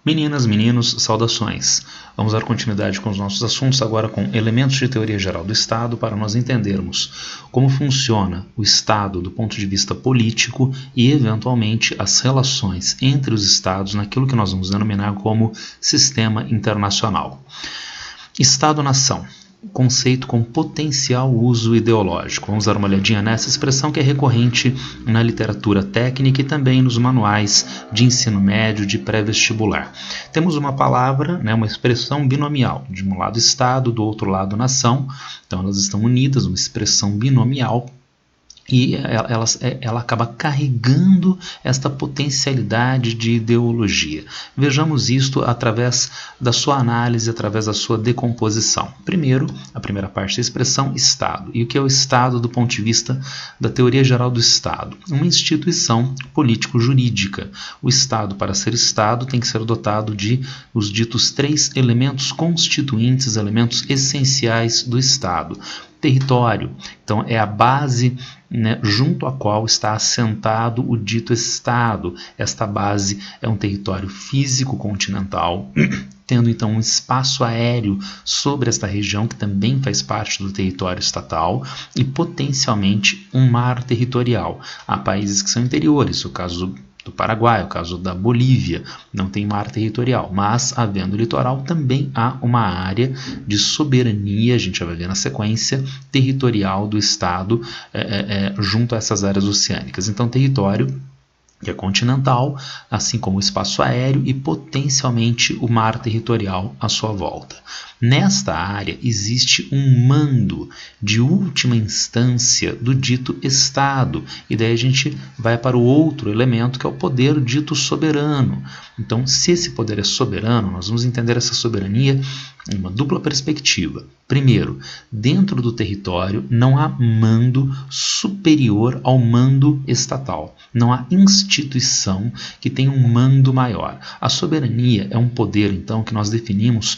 Meninas, meninos, saudações. Vamos dar continuidade com os nossos assuntos agora com elementos de teoria geral do Estado para nós entendermos como funciona o Estado do ponto de vista político e, eventualmente, as relações entre os Estados naquilo que nós vamos denominar como sistema internacional. Estado-nação. Conceito com potencial uso ideológico. Vamos dar uma olhadinha nessa expressão que é recorrente na literatura técnica e também nos manuais de ensino médio de pré-vestibular. Temos uma palavra, uma expressão binomial, de um lado Estado, do outro lado nação, então elas estão unidas, uma expressão binomial, e ela acaba carregando esta potencialidade de ideologia. Vejamos isto através da sua análise, através da sua decomposição. Primeiro, a primeira parte da expressão Estado. E o que é o Estado do ponto de vista da teoria geral do Estado? Uma instituição político-jurídica. O Estado, para ser Estado, tem que ser dotado de os ditos 3 elementos constituintes, elementos essenciais do Estado. Território, então é a base junto à qual está assentado o dito Estado. Esta base é um território físico continental, tendo então um espaço aéreo sobre esta região, que também faz parte do território estatal, e potencialmente um mar territorial. Há países que são interiores, o caso do Paraguai, o caso da Bolívia, não tem mar territorial, mas havendo litoral também há uma área de soberania, a gente já vai ver na sequência, territorial do Estado junto a essas áreas oceânicas. Então, território que é continental, assim como o espaço aéreo e potencialmente o mar territorial à sua volta. Nesta área existe um mando de última instância do dito Estado, e daí a gente vai para o outro elemento, que é o poder dito soberano. Então, se esse poder é soberano, nós vamos entender essa soberania em uma dupla perspectiva. Primeiro, dentro do território não há mando superior ao mando estatal. Não há instituição que tenha um mando maior. A soberania é um poder, então, que nós definimos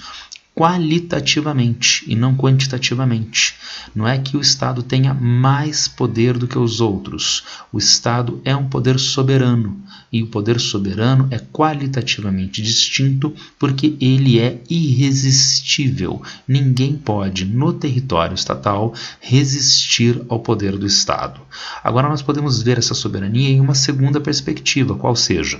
qualitativamente e não quantitativamente. Não é que o Estado tenha mais poder do que os outros. O Estado é um poder soberano, e o poder soberano é qualitativamente distinto porque ele é irresistível. Ninguém pode, no território estatal, resistir ao poder do Estado. Agora nós podemos ver essa soberania em uma segunda perspectiva, qual seja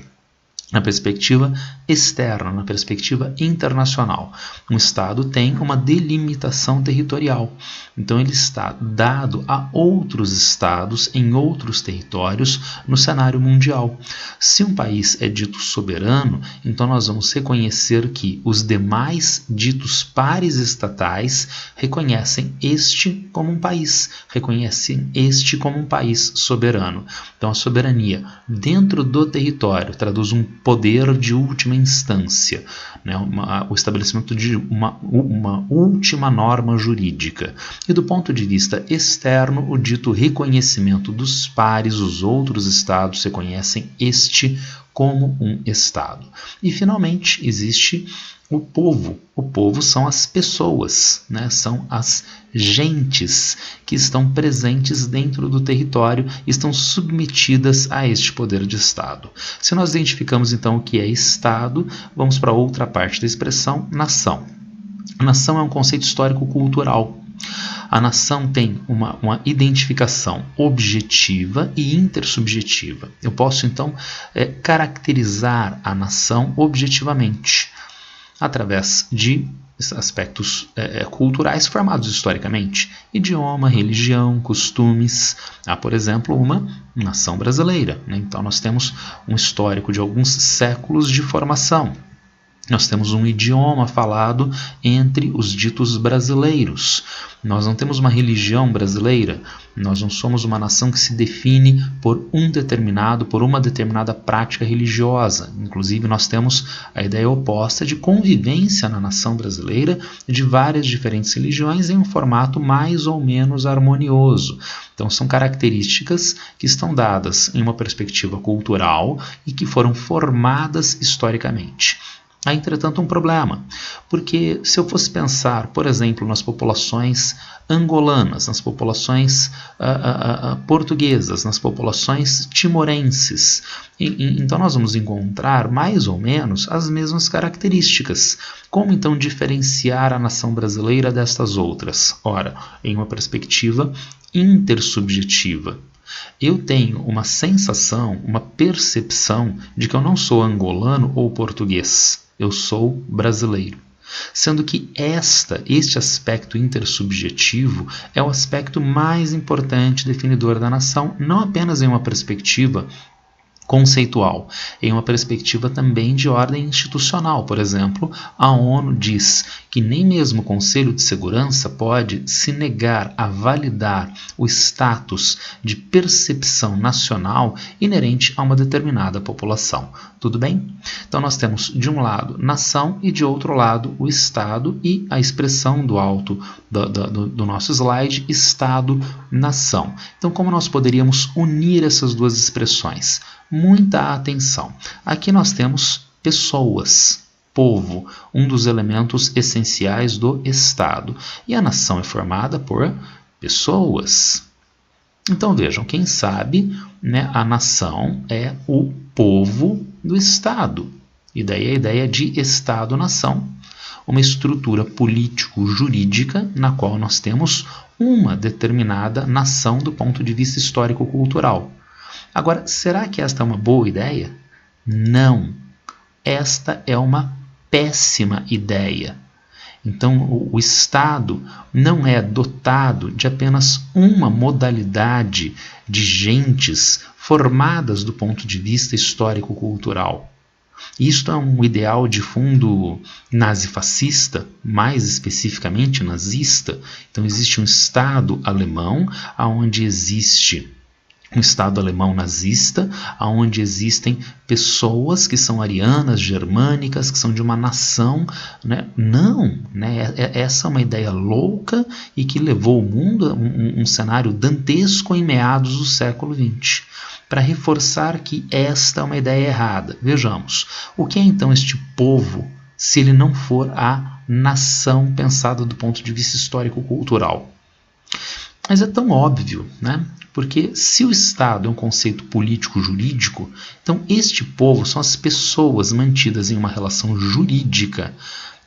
na perspectiva externa, na perspectiva internacional. Um Estado tem uma delimitação territorial, então ele está dado a outros Estados em outros territórios no cenário mundial. Se um país é dito soberano, então nós vamos reconhecer que os demais ditos pares estatais reconhecem este como um país, reconhecem este como um país soberano. Então a soberania dentro do território traduz um poder de última instância, o estabelecimento de uma última norma jurídica. E do ponto de vista externo, o dito reconhecimento dos pares, os outros estados reconhecem este como um Estado. E finalmente existe o povo. O povo são as pessoas, são as gentes que estão presentes dentro do território e estão submetidas a este poder de Estado. Se nós identificamos então o que é Estado, vamos para outra parte da expressão, nação. A nação é um conceito histórico-cultural. A nação tem uma identificação objetiva e intersubjetiva. Eu posso então caracterizar a nação objetivamente, através de aspectos culturais formados historicamente, idioma, religião, costumes. Há, por exemplo, uma nação brasileira, Então nós temos um histórico de alguns séculos de formação. Nós temos um idioma falado entre os ditos brasileiros. Nós não temos uma religião brasileira. Nós não somos uma nação que se define por uma determinada prática religiosa. Inclusive, nós temos a ideia oposta de convivência na nação brasileira de várias diferentes religiões em um formato mais ou menos harmonioso. Então, são características que estão dadas em uma perspectiva cultural e que foram formadas historicamente. Há, entretanto, um problema, porque se eu fosse pensar, por exemplo, nas populações angolanas, nas populações portuguesas, nas populações timorenses, então nós vamos encontrar mais ou menos as mesmas características. Como então diferenciar a nação brasileira destas outras? Ora, em uma perspectiva intersubjetiva. Eu tenho uma sensação, uma percepção de que eu não sou angolano ou português. Eu sou brasileiro. Sendo que este aspecto intersubjetivo é o aspecto mais importante definidor da nação, não apenas em uma perspectiva conceitual, em uma perspectiva também de ordem institucional. Por exemplo, a ONU diz que nem mesmo o Conselho de Segurança pode se negar a validar o status de percepção nacional inerente a uma determinada população. Tudo bem? Então nós temos de um lado nação e de outro lado o Estado e a expressão do alto do nosso slide, Estado-nação. Então como nós poderíamos unir essas duas expressões? Muita atenção. Aqui nós temos pessoas, povo, um dos elementos essenciais do Estado. E a nação é formada por pessoas. Então vejam, quem sabe, né, a nação é o povo do Estado. E daí a ideia de Estado-nação, uma estrutura político-jurídica na qual nós temos uma determinada nação do ponto de vista histórico-cultural. Agora, será que esta é uma boa ideia? Não. Esta é uma péssima ideia. Então, o Estado não é dotado de apenas uma modalidade de gentes formadas do ponto de vista histórico-cultural. Isto é um ideal de fundo nazifascista, mais especificamente nazista. Então, existe um Estado alemão onde existe um Estado alemão nazista, onde existem pessoas que são arianas, germânicas, que são de uma nação, né? Não, né? Essa é uma ideia louca e que levou o mundo a um cenário dantesco em meados do século XX. Para reforçar que esta é uma ideia errada, vejamos, o que é então este povo, se ele não for a nação pensada do ponto de vista histórico-cultural? Mas é tão óbvio, né? Porque se o Estado é um conceito político-jurídico, então este povo são as pessoas mantidas em uma relação jurídica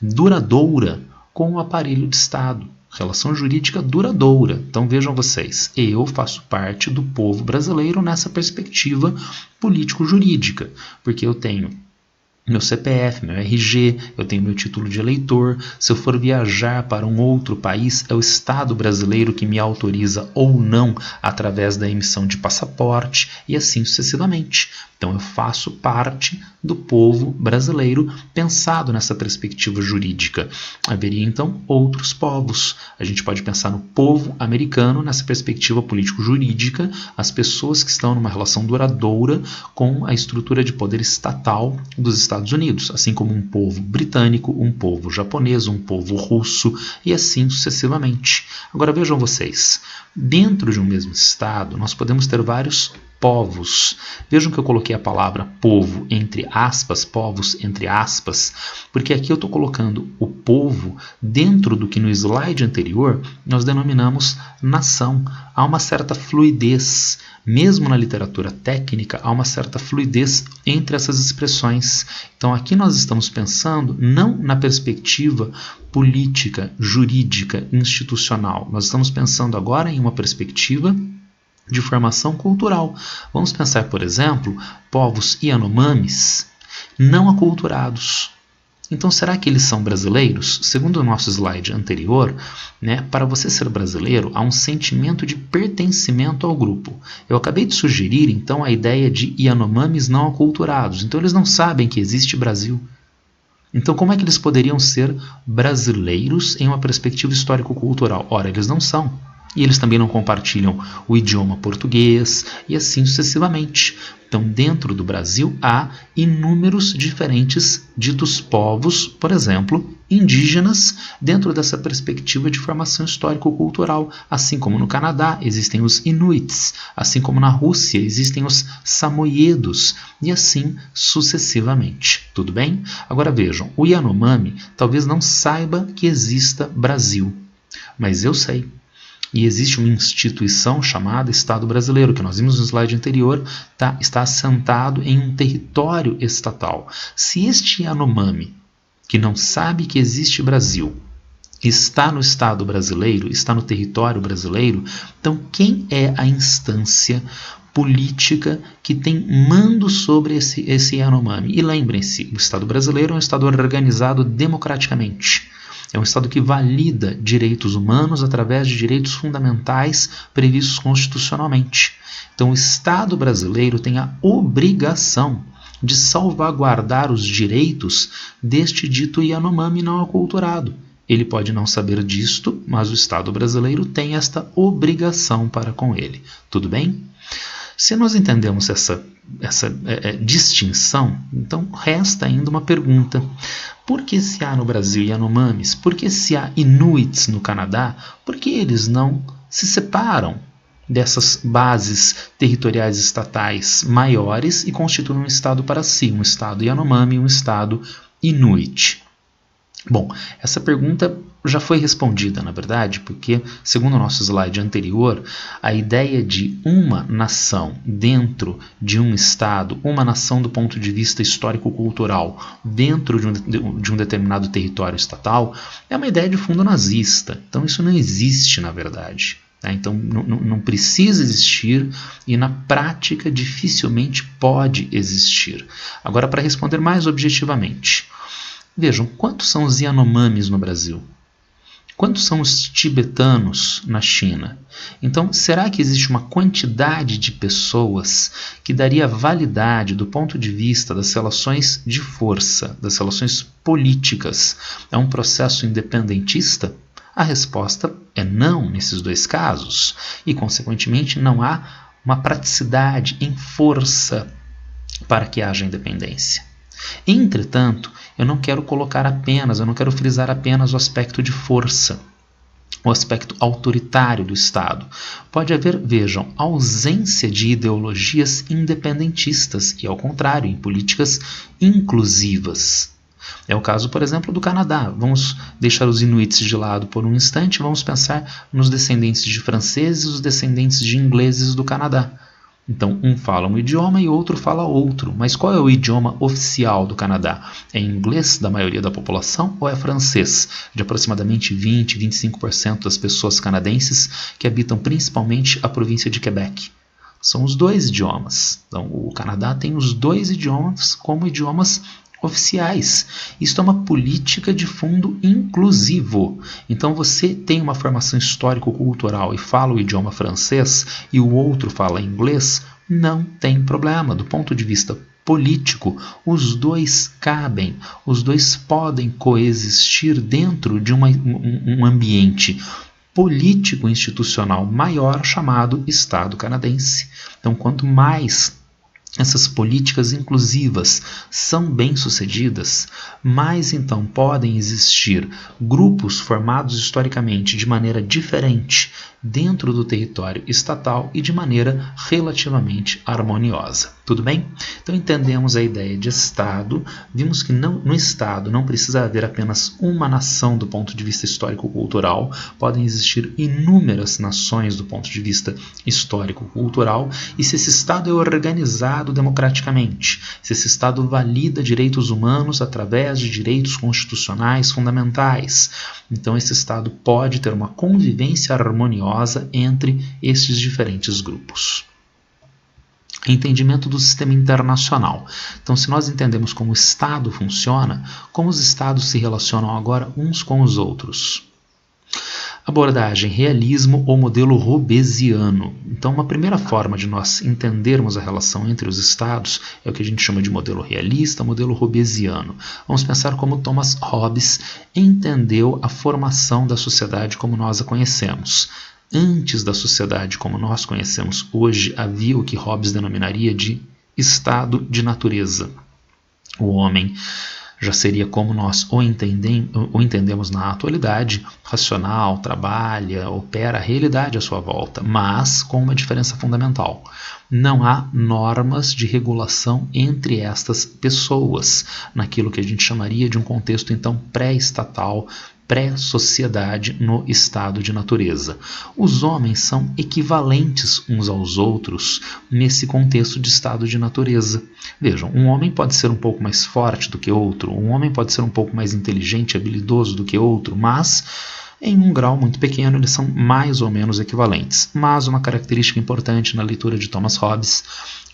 duradoura com o aparelho de Estado. Relação jurídica duradoura. Então vejam vocês, eu faço parte do povo brasileiro nessa perspectiva político-jurídica, porque eu tenho meu CPF, meu RG, eu tenho meu título de eleitor. Se eu for viajar para um outro país, é o Estado brasileiro que me autoriza ou não através da emissão de passaporte e assim sucessivamente. Então eu faço parte do povo brasileiro pensado nessa perspectiva jurídica. Haveria então outros povos. A gente pode pensar no povo americano nessa perspectiva político-jurídica, as pessoas que estão numa relação duradoura com a estrutura de poder estatal dos Estados Unidos, assim como um povo britânico, um povo japonês, um povo russo e assim sucessivamente. Agora vejam vocês, dentro de um mesmo estado nós podemos ter vários povos. Vejam que eu coloquei a palavra povo entre aspas, povos entre aspas, porque aqui eu estou colocando o povo dentro do que no slide anterior nós denominamos nação. Há uma certa fluidez, mesmo na literatura técnica, há uma certa fluidez entre essas expressões. Então aqui nós estamos pensando não na perspectiva política, jurídica, institucional. Nós estamos pensando agora em uma perspectiva de formação cultural. Vamos pensar, por exemplo, povos Yanomamis não aculturados. Então, será que eles são brasileiros? Segundo o nosso slide anterior, né, para você ser brasileiro, há um sentimento de pertencimento ao grupo. Eu acabei de sugerir, então, a ideia de Yanomamis não aculturados. Então, eles não sabem que existe Brasil. Então, como é que eles poderiam ser brasileiros em uma perspectiva histórico-cultural? Ora, eles não são. e eles também não compartilham o idioma português e assim sucessivamente. Então, dentro do Brasil há inúmeros diferentes ditos povos, por exemplo, indígenas, dentro dessa perspectiva de formação histórico-cultural. Assim como no Canadá existem os Inuits, assim como na Rússia existem os Samoyedos, e assim sucessivamente. Tudo bem? Agora vejam, o Yanomami talvez não saiba que exista Brasil, mas eu sei. E existe uma instituição chamada Estado Brasileiro, que nós vimos no slide anterior, está assentado em um território estatal. Se este Yanomami, que não sabe que existe Brasil, está no Estado brasileiro, está no território brasileiro, então quem é a instância política que tem mando sobre esse Yanomami? E lembrem-se, o Estado brasileiro é um Estado organizado democraticamente. É um Estado que valida direitos humanos através de direitos fundamentais previstos constitucionalmente. Então, o Estado brasileiro tem a obrigação de salvaguardar os direitos deste dito Yanomami não aculturado. Ele pode não saber disto, mas o Estado brasileiro tem esta obrigação para com ele. Tudo bem? Se nós entendemos essa distinção, então resta ainda uma pergunta. Por que se há no Brasil Yanomamis? Por que se há Inuits no Canadá? Por que eles não se separam dessas bases territoriais estatais maiores e constituem um estado para si, um estado Yanomami e um estado Inuit? Bom, essa pergunta já foi respondida, na verdade, porque, segundo o nosso slide anterior, a ideia de uma nação dentro de um estado, uma nação do ponto de vista histórico-cultural dentro de um determinado território estatal, é uma ideia de fundo nazista. Então isso não existe, na verdade. Então não precisa existir e na prática dificilmente pode existir. Agora, para responder mais objetivamente, vejam, quantos são os Yanomamis no Brasil? Quantos são os tibetanos na China? Então, será que existe uma quantidade de pessoas que daria validade do ponto de vista das relações de força, das relações políticas, a um processo independentista? A resposta é não nesses dois casos. E, consequentemente, não há uma praticidade em força para que haja independência. Entretanto, eu não quero frisar apenas o aspecto de força, o aspecto autoritário do Estado. Pode haver, vejam, ausência de ideologias independentistas e, ao contrário, em políticas inclusivas. É o caso, por exemplo, do Canadá. Vamos deixar os Inuits de lado por um instante, vamos pensar nos descendentes de franceses e os descendentes de ingleses do Canadá. Então, um fala um idioma e outro fala outro. Mas qual é o idioma oficial do Canadá? É inglês da maioria da população ou é francês? De aproximadamente 20, 25% das pessoas canadenses que habitam principalmente a província de Quebec. São os dois idiomas. Então, o Canadá tem os dois idiomas como idiomas oficiais. Isto é uma política de fundo inclusivo. Então você tem uma formação histórico-cultural e fala o idioma francês e o outro fala inglês, não tem problema. Do ponto de vista político, os dois cabem, os dois podem coexistir dentro de um ambiente político institucional maior chamado Estado canadense. Então, quanto mais essas políticas inclusivas são bem-sucedidas, mais então podem existir grupos formados historicamente de maneira diferente dentro do território estatal e de maneira relativamente harmoniosa. Tudo bem? Então entendemos a ideia de Estado, vimos que no Estado não precisa haver apenas uma nação do ponto de vista histórico-cultural, podem existir inúmeras nações do ponto de vista histórico-cultural, e se esse Estado é organizado democraticamente, se esse Estado valida direitos humanos através de direitos constitucionais fundamentais, então esse Estado pode ter uma convivência harmoniosa entre esses diferentes grupos. Entendimento do sistema internacional. Então, se nós entendemos como o Estado funciona, como os Estados se relacionam agora uns com os outros? Abordagem realismo ou modelo robesiano. Então, uma primeira forma de nós entendermos a relação entre os estados é o que a gente chama de modelo realista, modelo robesiano. Vamos pensar como Thomas Hobbes entendeu a formação da sociedade como nós a conhecemos. Antes da sociedade como nós conhecemos hoje, havia o que Hobbes denominaria de estado de natureza. O homem já seria como nós o entendemos na atualidade, racional, trabalha, opera a realidade à sua volta, mas com uma diferença fundamental. Não há normas de regulação entre estas pessoas, naquilo que a gente chamaria de um contexto então pré-estatal, pré-sociedade no estado de natureza. Os homens são equivalentes uns aos outros nesse contexto de estado de natureza. Vejam, um homem pode ser um pouco mais forte do que outro, um homem pode ser um pouco mais inteligente e habilidoso do que outro, mas em um grau muito pequeno eles são mais ou menos equivalentes. Mas uma característica importante na leitura de Thomas Hobbes: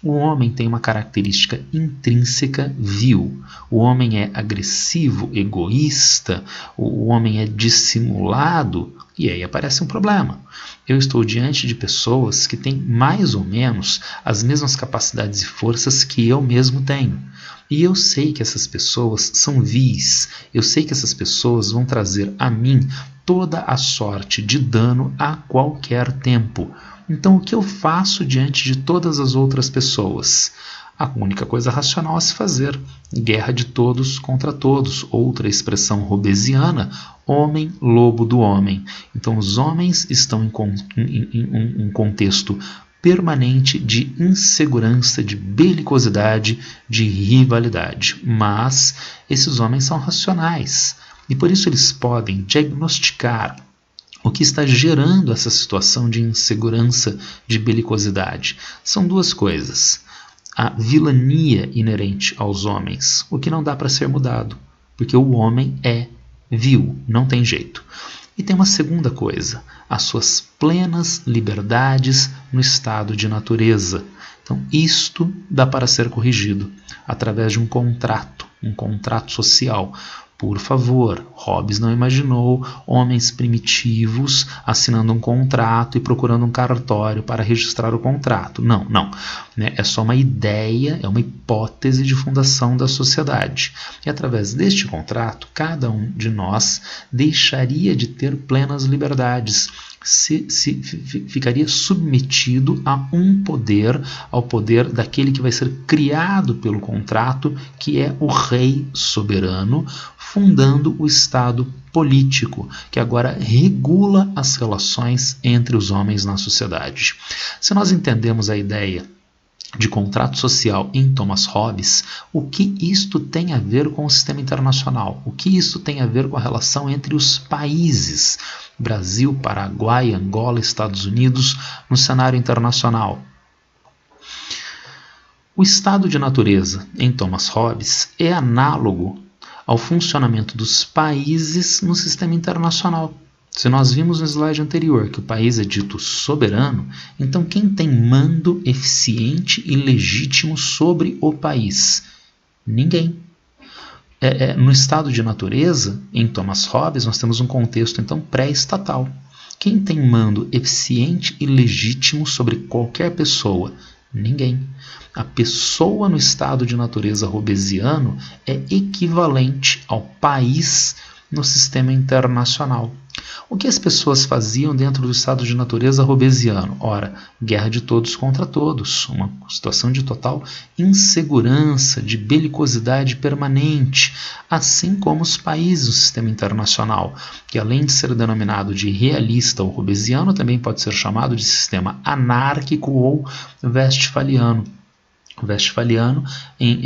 o homem tem uma característica intrínseca vil. O homem é agressivo, egoísta, o homem é dissimulado, e aí aparece um problema. Eu estou diante de pessoas que têm mais ou menos as mesmas capacidades e forças que eu mesmo tenho. E eu sei que essas pessoas são vis, eu sei que essas pessoas vão trazer a mim toda a sorte de dano a qualquer tempo. Então, o que eu faço diante de todas as outras pessoas? A única coisa racional a se fazer: guerra de todos contra todos. Outra expressão hobbesiana: homem-lobo do homem. Então, os homens estão em um contexto permanente de insegurança, de belicosidade, de rivalidade. Mas esses homens são racionais e por isso eles podem diagnosticar o que está gerando essa situação de insegurança, de belicosidade. São duas coisas: a vilania inerente aos homens, o que não dá para ser mudado, porque o homem é vil, não tem jeito. E tem uma segunda coisa: as suas plenas liberdades no estado de natureza. Então, isto dá para ser corrigido através de um contrato social. Por favor, Hobbes não imaginou homens primitivos assinando um contrato e procurando um cartório para registrar o contrato. Não. É só uma ideia, é uma hipótese de fundação da sociedade. E através deste contrato, cada um de nós deixaria de ter plenas liberdades. Ficaria submetido a um poder, ao poder daquele que vai ser criado pelo contrato, que é o rei soberano, fundando o Estado político, que agora regula as relações entre os homens na sociedade. Se nós entendemos a ideia de contrato social em Thomas Hobbes, o que isto tem a ver com o sistema internacional? O que isto tem a ver com a relação entre os países, Brasil, Paraguai, Angola, Estados Unidos, no cenário internacional? O estado de natureza em Thomas Hobbes é análogo ao funcionamento dos países no sistema internacional. Se nós vimos no slide anterior que o país é dito soberano, então quem tem mando eficiente e legítimo sobre o país? Ninguém. No estado de natureza, em Thomas Hobbes, nós temos um contexto então pré-estatal. Quem tem mando eficiente e legítimo sobre qualquer pessoa? Ninguém. A pessoa no estado de natureza hobbesiano é equivalente ao país no sistema internacional. O que as pessoas faziam dentro do estado de natureza hobbesiano? Ora, guerra de todos contra todos, uma situação de total insegurança, de belicosidade permanente, assim como os países do sistema internacional, que além de ser denominado de realista ou hobbesiano, também pode ser chamado de sistema anárquico ou westphaliano. Westphaliano em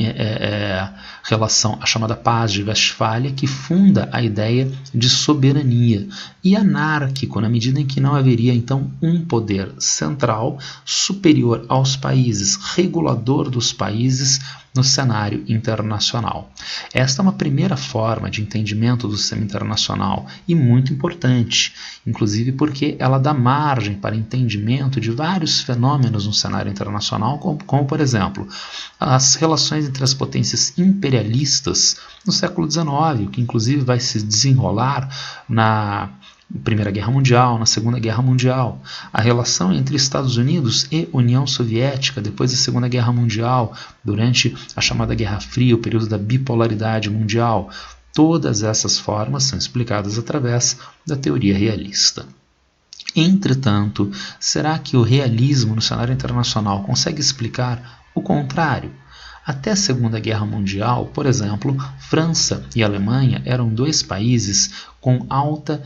relação à chamada Paz de Westfália, que funda a ideia de soberania, e anárquico na medida em que não haveria então um poder central superior aos países, regulador dos países no cenário internacional. Esta é uma primeira forma de entendimento do sistema internacional e muito importante, inclusive porque ela dá margem para entendimento de vários fenômenos no cenário internacional, como por exemplo, as relações entre as potências imperialistas no século XIX, que inclusive vai se desenrolar na Primeira Guerra Mundial, na Segunda Guerra Mundial, a relação entre Estados Unidos e União Soviética depois da Segunda Guerra Mundial, durante a chamada Guerra Fria, o período da bipolaridade mundial. Todas essas formas são explicadas através da teoria realista. Entretanto, será que o realismo no cenário internacional consegue explicar o contrário? Até a Segunda Guerra Mundial, por exemplo, França e Alemanha eram dois países com alta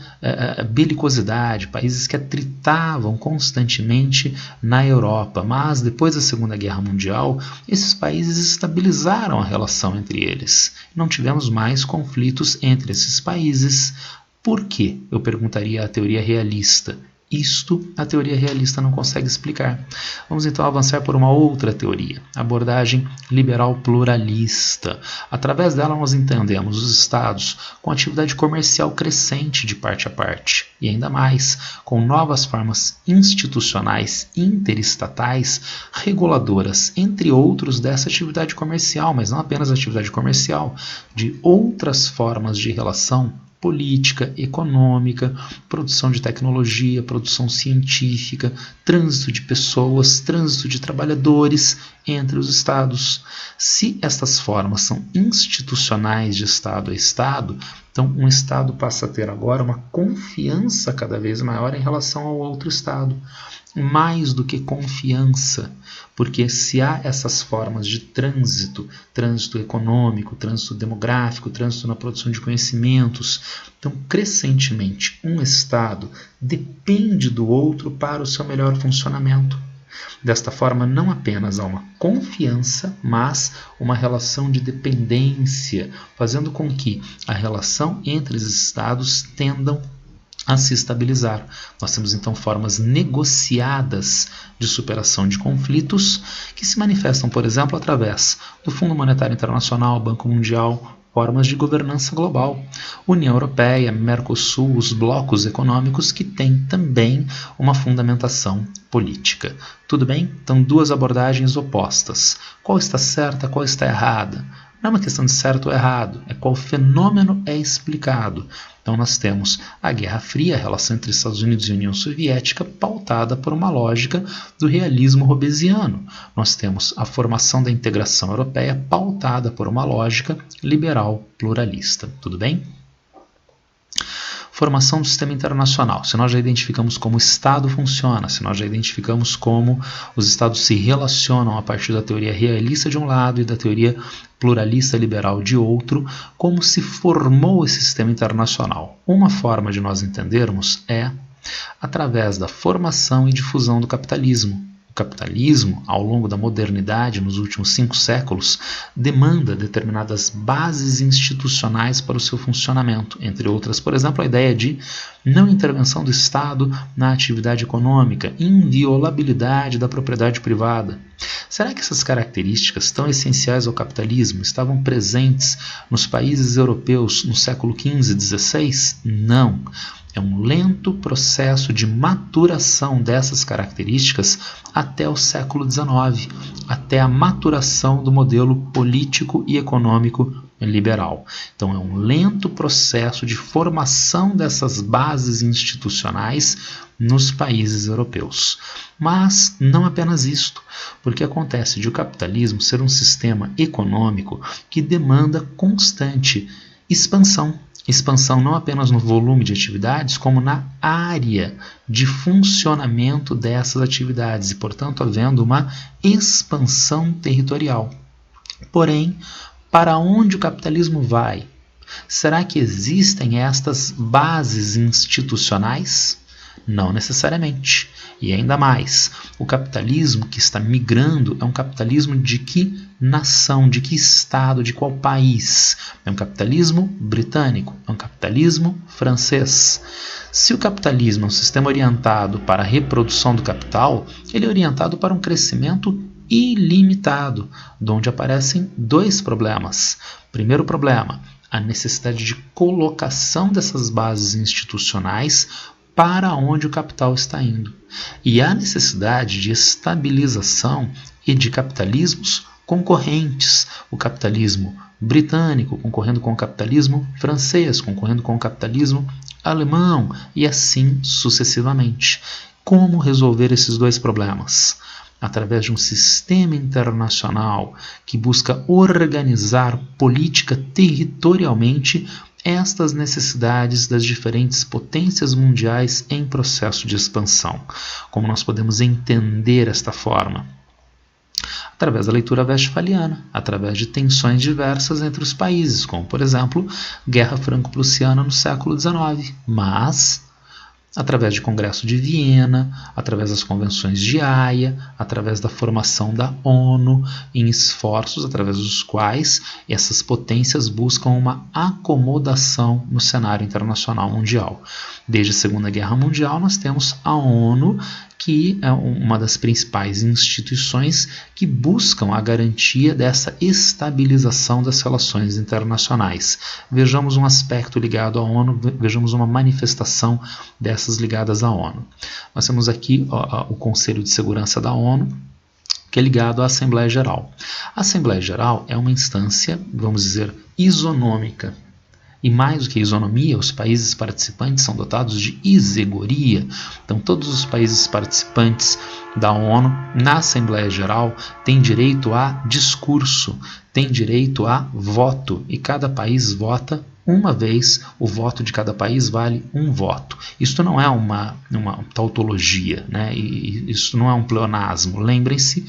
belicosidade, países que atritavam constantemente na Europa. Mas depois da Segunda Guerra Mundial, esses países estabilizaram a relação entre eles. Não tivemos mais conflitos entre esses países. Por quê? Eu perguntaria à teoria realista. Isto a teoria realista não consegue explicar. Vamos então avançar por uma outra teoria, a abordagem liberal pluralista. Através dela nós entendemos os estados com atividade comercial crescente de parte a parte, e ainda mais, com novas formas institucionais interestatais reguladoras, entre outros, dessa atividade comercial, mas não apenas atividade comercial, de outras formas de relação política, econômica, produção de tecnologia, produção científica, trânsito de pessoas, trânsito de trabalhadores entre os estados. Se estas formas são institucionais de estado a estado, então um estado passa a ter agora uma confiança cada vez maior em relação ao outro estado. Mais do que confiança, porque se há essas formas de trânsito, trânsito econômico, trânsito demográfico, trânsito na produção de conhecimentos, então crescentemente um Estado depende do outro para o seu melhor funcionamento. Desta forma, não apenas há uma confiança, mas uma relação de dependência, fazendo com que a relação entre os Estados tendam a se estabilizar. Nós temos então formas negociadas de superação de conflitos que se manifestam, por exemplo, através do Fundo Monetário Internacional, Banco Mundial, formas de governança global, União Europeia, Mercosul, os blocos econômicos que têm também uma fundamentação política. Tudo bem? Então, duas abordagens opostas. Qual está certa, qual está errada? Não é uma questão de certo ou errado, é qual fenômeno é explicado. Então nós temos a Guerra Fria, a relação entre Estados Unidos e União Soviética, pautada por uma lógica do realismo hobbesiano. Nós temos a formação da integração europeia, pautada por uma lógica liberal pluralista. Tudo bem? Formação do sistema internacional. Se nós já identificamos como o Estado funciona, se nós já identificamos como os Estados se relacionam a partir da teoria realista de um lado e da teoria pluralista liberal de outro, como se formou esse sistema internacional? Uma forma de nós entendermos é através da formação e difusão do capitalismo. O capitalismo, ao longo da modernidade, nos últimos 5 séculos, demanda determinadas bases institucionais para o seu funcionamento, entre outras, por exemplo, a ideia de não intervenção do Estado na atividade econômica, inviolabilidade da propriedade privada. Será que essas características tão essenciais ao capitalismo estavam presentes nos países europeus no século XV e XVI? Não. É um lento processo de maturação dessas características até o século XIX, até a maturação do modelo político e econômico liberal. Então é um lento processo de formação dessas bases institucionais nos países europeus. Mas não apenas isto, porque acontece de o capitalismo ser um sistema econômico que demanda constante expansão. Expansão não apenas no volume de atividades, como na área de funcionamento dessas atividades e, portanto, havendo uma expansão territorial. Porém, para onde o capitalismo vai? Será que existem estas bases institucionais? Não necessariamente. E ainda mais, o capitalismo que está migrando é um capitalismo de que nação, de que estado, de qual país? É um capitalismo britânico, é um capitalismo francês. Se o capitalismo é um sistema orientado para a reprodução do capital, ele é orientado para um crescimento ilimitado, de onde aparecem 2 problemas. Primeiro problema, a necessidade de colocação dessas bases institucionais para onde o capital está indo. E há necessidade de estabilização e de capitalismos concorrentes. O capitalismo britânico concorrendo com o capitalismo francês, concorrendo com o capitalismo alemão e assim sucessivamente. Como resolver esses 2 problemas? Através de um sistema internacional que busca organizar política territorialmente estas necessidades das diferentes potências mundiais em processo de expansão. Como nós podemos entender esta forma? Através da leitura westphaliana, através de tensões diversas entre os países, como, por exemplo, Guerra Franco-Prussiana no século XIX, mas através do Congresso de Viena, através das convenções de Haia, através da formação da ONU, em esforços através dos quais essas potências buscam uma acomodação no cenário internacional mundial. Desde a Segunda Guerra Mundial nós temos a ONU, que é uma das principais instituições que buscam a garantia dessa estabilização das relações internacionais. Vejamos um aspecto ligado à ONU, vejamos uma manifestação dessas ligadas à ONU. Nós temos aqui o Conselho de Segurança da ONU, que é ligado à Assembleia Geral. A Assembleia Geral é uma instância, vamos dizer, isonômica. E mais do que isonomia, os países participantes são dotados de isegoria. Então, todos os países participantes da ONU, na Assembleia Geral, têm direito a discurso, têm direito a voto, e cada país vota uma vez, o voto de cada país vale um voto. Isto não é uma tautologia, né? Isso não é um pleonasmo. Lembrem-se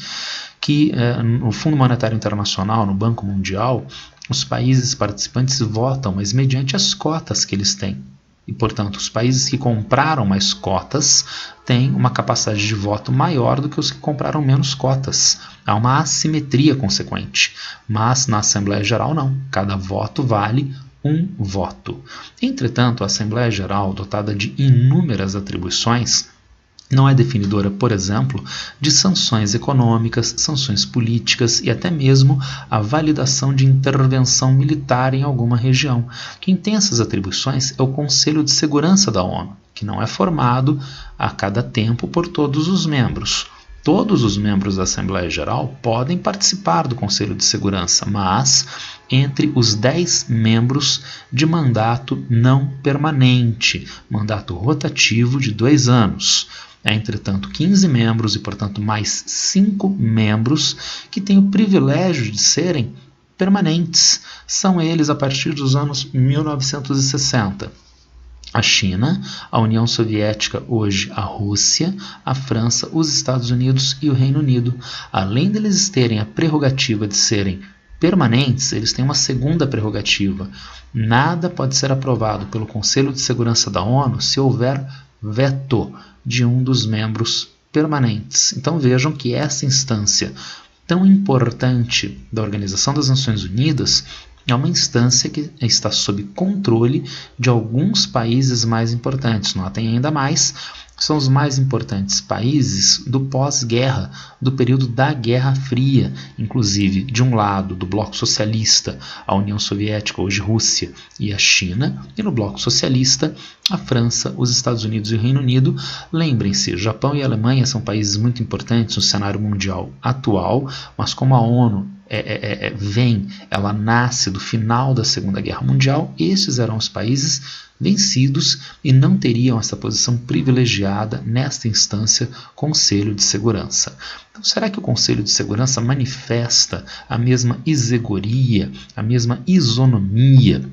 que no Fundo Monetário Internacional, no Banco Mundial, os países participantes votam, mas mediante as cotas que eles têm. E, portanto, os países que compraram mais cotas têm uma capacidade de voto maior do que os que compraram menos cotas. Há uma assimetria consequente. Mas na Assembleia Geral não. Cada voto vale um voto. Entretanto, a Assembleia Geral, dotada de inúmeras atribuições, não é definidora, por exemplo, de sanções econômicas, sanções políticas e até mesmo a validação de intervenção militar em alguma região. Quem tem essas atribuições é o Conselho de Segurança da ONU, que não é formado a cada tempo por todos os membros. Todos os membros da Assembleia Geral podem participar do Conselho de Segurança, mas entre os 10 membros de mandato não permanente, mandato rotativo de 2 anos. Há, entretanto, 15 membros e, portanto, mais 5 membros que têm o privilégio de serem permanentes. São eles a partir dos anos 1960. A China, a União Soviética, hoje a Rússia, a França, os Estados Unidos e o Reino Unido. Além deles terem a prerrogativa de serem permanentes, eles têm uma segunda prerrogativa. Nada pode ser aprovado pelo Conselho de Segurança da ONU se houver veto de um dos membros permanentes. Então vejam que essa instância tão importante da Organização das Nações Unidas é uma instância que está sob controle de alguns países mais importantes. Notem ainda mais, são os mais importantes países do pós-guerra, do período da Guerra Fria, inclusive, de um lado, do bloco socialista, a União Soviética, hoje Rússia, e a China, e no bloco socialista, a França, os Estados Unidos e o Reino Unido. Lembrem-se, Japão e Alemanha são países muito importantes no cenário mundial atual, mas como a ONU ela nasce do final da Segunda Guerra Mundial, esses eram os países vencidos e não teriam essa posição privilegiada nesta instância, Conselho de Segurança. Então, será que o Conselho de Segurança manifesta a mesma isegoria, a mesma isonomia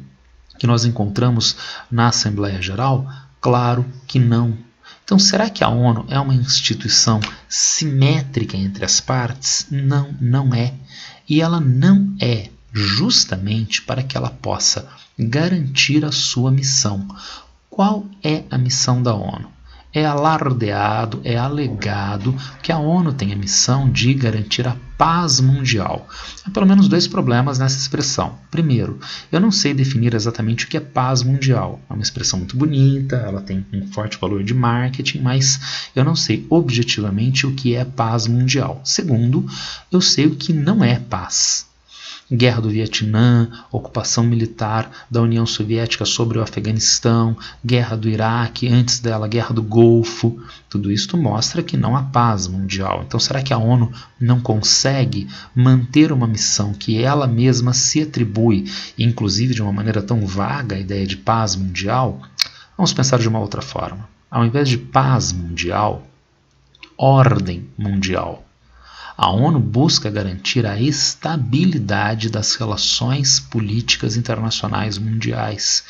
que nós encontramos na Assembleia Geral? Claro que não. Então, será que a ONU é uma instituição simétrica entre as partes? Não, não é. E ela não é justamente para que ela possa garantir a sua missão. Qual é a missão da ONU? É alardeado, é alegado que a ONU tem a missão de garantir a paz mundial. Há pelo menos 2 problemas nessa expressão. Primeiro, eu não sei definir exatamente o que é paz mundial. É uma expressão muito bonita, ela tem um forte valor de marketing, mas eu não sei objetivamente o que é paz mundial. Segundo, eu sei o que não é paz. Guerra do Vietnã, ocupação militar da União Soviética sobre o Afeganistão, guerra do Iraque, antes dela, guerra do Golfo. Tudo isso mostra que não há paz mundial. Então, será que a ONU não consegue manter uma missão que ela mesma se atribui, inclusive de uma maneira tão vaga, a ideia de paz mundial? Vamos pensar de uma outra forma. Ao invés de paz mundial, ordem mundial. A ONU busca garantir a estabilidade das relações políticas internacionais mundiais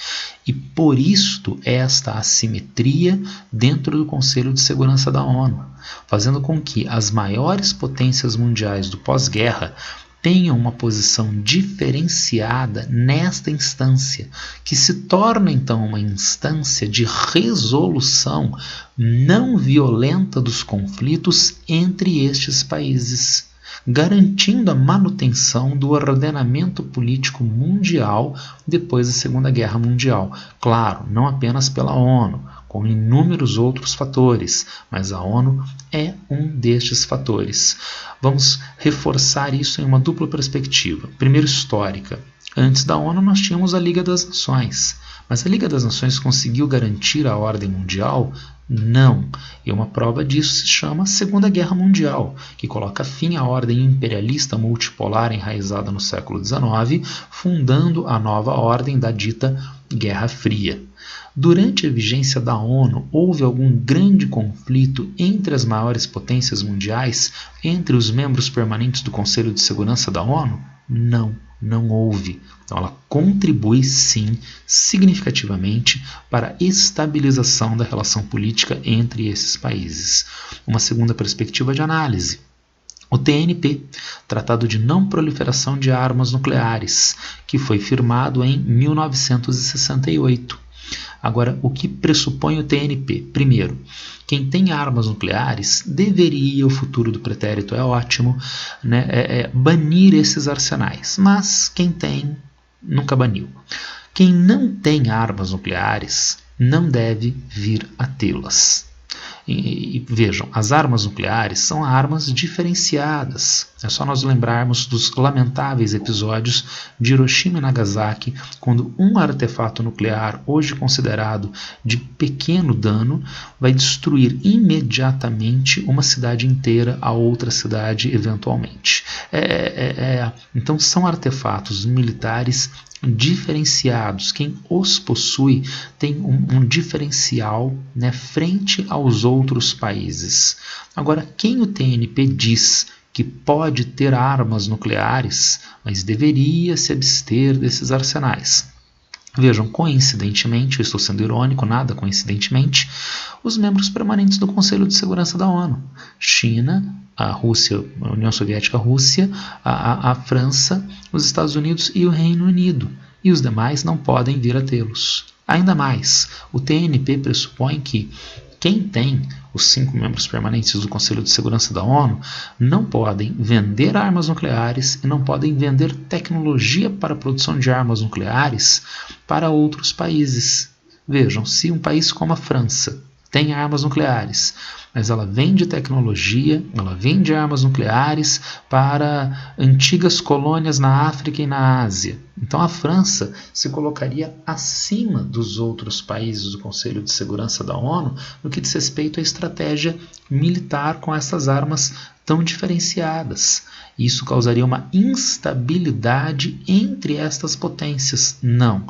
e, por isto, esta assimetria dentro do Conselho de Segurança da ONU, fazendo com que as maiores potências mundiais do pós-guerra tenham uma posição diferenciada nesta instância, que se torna então uma instância de resolução não violenta dos conflitos entre estes países, garantindo a manutenção do ordenamento político mundial depois da Segunda Guerra Mundial. Claro, não apenas pela ONU, com inúmeros outros fatores, mas a ONU é um destes fatores. Vamos reforçar isso em uma dupla perspectiva. Primeiro, histórica. Antes da ONU nós tínhamos a Liga das Nações, mas a Liga das Nações conseguiu garantir a ordem mundial? Não. E uma prova disso se chama Segunda Guerra Mundial, que coloca fim à ordem imperialista multipolar enraizada no século XIX, fundando a nova ordem da dita Guerra Fria. Durante a vigência da ONU, houve algum grande conflito entre as maiores potências mundiais, entre os membros permanentes do Conselho de Segurança da ONU? Não houve. Então ela contribui sim, significativamente, para a estabilização da relação política entre esses países. Uma segunda perspectiva de análise. O TNP, Tratado de Não Proliferação de Armas Nucleares, que foi firmado em 1968. Agora, o que pressupõe o TNP? Primeiro, quem tem armas nucleares deveria, o futuro do pretérito é ótimo, banir esses arsenais. Mas quem tem, nunca baniu. Quem não tem armas nucleares não deve vir a tê-las. E vejam, as armas nucleares são armas diferenciadas. É só nós lembrarmos dos lamentáveis episódios de Hiroshima e Nagasaki, quando um artefato nuclear, hoje considerado de pequeno dano, vai destruir imediatamente uma cidade inteira, a outra cidade eventualmente. Então são artefatos militares diferenciados. Quem os possui tem um diferencial, frente aos outros países. Agora, quem o TNP diz que pode ter armas nucleares, mas deveria se abster desses arsenais? Vejam, coincidentemente, eu estou sendo irônico, nada coincidentemente, os membros permanentes do Conselho de Segurança da ONU, China, a Rússia, a União Soviética, a Rússia, a França, os Estados Unidos e o Reino Unido, e os demais não podem vir a tê-los. Ainda mais, o TNP pressupõe que quem tem os 5 membros permanentes do Conselho de Segurança da ONU não podem vender armas nucleares e não podem vender tecnologia para a produção de armas nucleares para outros países. Vejam, se um país como a França tem armas nucleares, mas ela vende tecnologia, ela vende armas nucleares para antigas colônias na África e na Ásia. Então a França se colocaria acima dos outros países do Conselho de Segurança da ONU no que diz respeito à estratégia militar com essas armas tão diferenciadas. Isso causaria uma instabilidade entre estas potências. Não.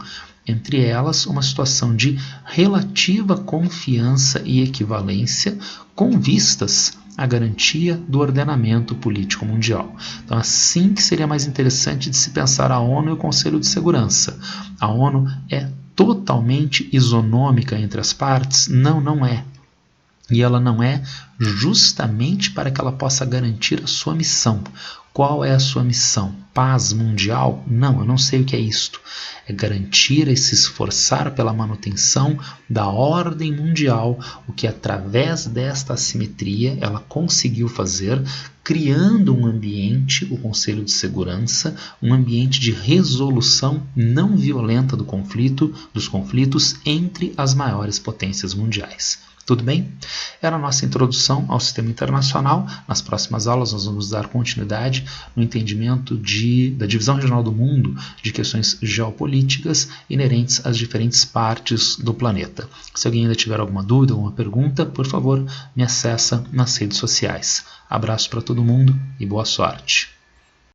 Entre elas, uma situação de relativa confiança e equivalência com vistas à garantia do ordenamento político mundial. Então, assim que seria mais interessante de se pensar a ONU e o Conselho de Segurança. A ONU é totalmente isonômica entre as partes? Não é. E ela não é justamente para que ela possa garantir a sua missão. Qual é a sua missão? Paz mundial? Não, eu não sei o que é isto. É garantir e se esforçar pela manutenção da ordem mundial, o que através desta assimetria ela conseguiu fazer, criando um ambiente, o Conselho de Segurança, um ambiente de resolução não violenta dos conflitos entre as maiores potências mundiais. Tudo bem? Era a nossa introdução ao sistema internacional. Nas próximas aulas nós vamos dar continuidade no entendimento da divisão regional do mundo, de questões geopolíticas inerentes às diferentes partes do planeta. Se alguém ainda tiver alguma dúvida, alguma pergunta, por favor, me acessa nas redes sociais. Abraço para todo mundo e boa sorte!